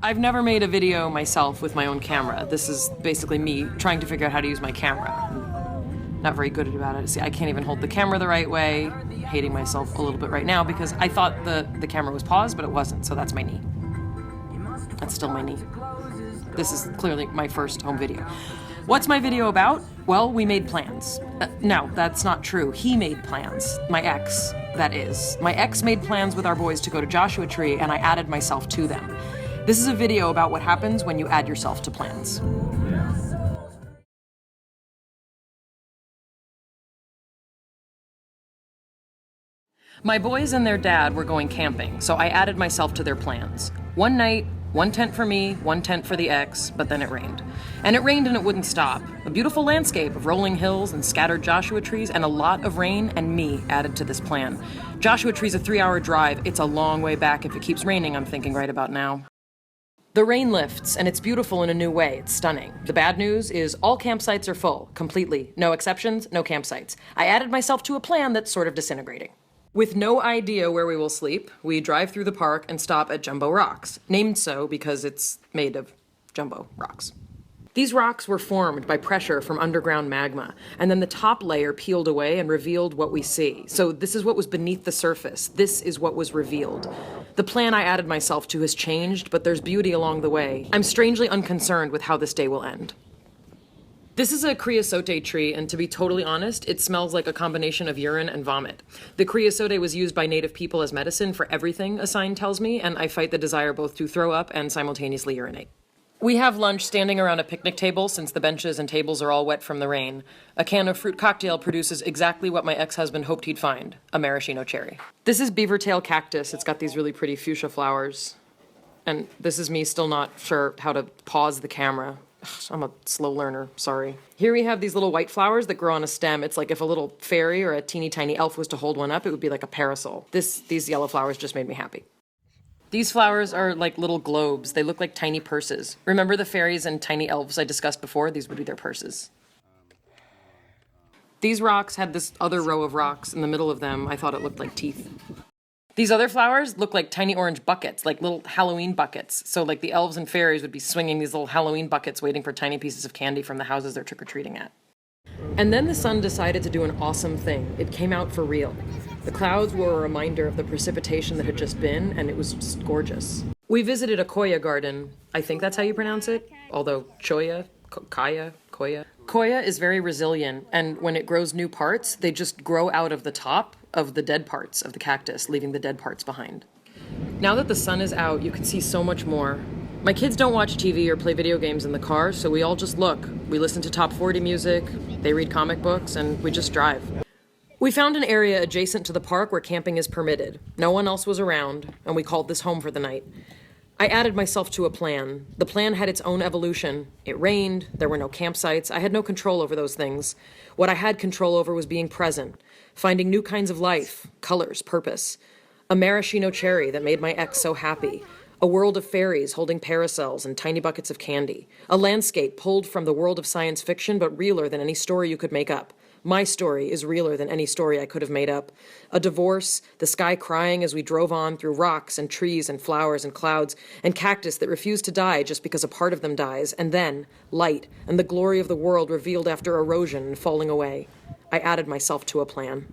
I've never made a video myself with my own camera. This is basically me trying to figure out how to use my camera. I'm not very good about it. See, I can't even hold the camera the right way. I'm hating myself a little bit right now because I thought the camera was paused, but it wasn't, so that's my knee. That's still my knee. This is clearly my first home video. What's my video about? Well, we made plans. No, that's not true. He made plans. My ex, that is. My ex made plans with our boys to go to Joshua Tree, and I added myself to them. This is a video about what happens when you add yourself to plans. My boys and their dad were going camping, so I added myself to their plans. One night, one tent for me, one tent for the ex, but then it rained. And it rained and it wouldn't stop. A beautiful landscape of rolling hills and scattered Joshua trees and a lot of rain and me added to this plan. Joshua Tree's a 3-hour drive. It's a long way back if it keeps raining, I'm thinking right about now. The rain lifts, and it's beautiful in a new way. It's stunning. The bad news is all campsites are full, completely. No exceptions, no campsites. I added myself to a plan that's sort of disintegrating. With no idea where we will sleep, we drive through the park and stop at Jumbo Rocks, named so because it's made of jumbo rocks. These rocks were formed by pressure from underground magma, and then the top layer peeled away and revealed what we see. So this is what was beneath the surface. This is what was revealed. The plan I added myself to has changed, but there's beauty along the way. I'm strangely unconcerned with how this day will end. This is a creosote tree, and to be totally honest, it smells like a combination of urine and vomit. The creosote was used by native people as medicine for everything, a sign tells me, and I fight the desire both to throw up and simultaneously urinate. We have lunch standing around a picnic table since the benches and tables are all wet from the rain. A can of fruit cocktail produces exactly what my ex-husband hoped he'd find, a maraschino cherry. This is beaver tail cactus. It's got these really pretty fuchsia flowers. And this is me still not sure how to pause the camera. I'm a slow learner, sorry. Here we have these little white flowers that grow on a stem. It's like if a little fairy or a teeny tiny elf was to hold one up, it would be like a parasol. These yellow flowers just made me happy. These flowers are like little globes. They look like tiny purses. Remember the fairies and tiny elves I discussed before? These would be their purses. These rocks had this other row of rocks in the middle of them. I thought it looked like teeth. These other flowers look like tiny orange buckets, like little Halloween buckets. So like the elves and fairies would be swinging these little Halloween buckets waiting for tiny pieces of candy from the houses they're trick-or-treating at. And then the sun decided to do an awesome thing. It came out for real. The clouds were a reminder of the precipitation that had just been, and it was just gorgeous. We visited a Koya Garden. I think that's how you pronounce it. Although Koya. Koya is very resilient, and when it grows new parts, they just grow out of the top of the dead parts of the cactus, leaving the dead parts behind. Now that the sun is out, you can see so much more. My kids don't watch TV or play video games in the car, so we all just look. We listen to top 40 music, they read comic books, and we just drive. We found an area adjacent to the park where camping is permitted. No one else was around, and we called this home for the night. I added myself to a plan. The plan had its own evolution. It rained, there were no campsites, I had no control over those things. What I had control over was being present, finding new kinds of life, colors, purpose. A maraschino cherry that made my ex so happy. A world of fairies holding parasols and tiny buckets of candy. A landscape pulled from the world of science fiction, but realer than any story you could make up. My story is realer than any story I could have made up. A divorce, the sky crying as we drove on through rocks and trees and flowers and clouds, and cactus that refused to die just because a part of them dies, and then light and the glory of the world revealed after erosion and falling away. I added myself to a plan.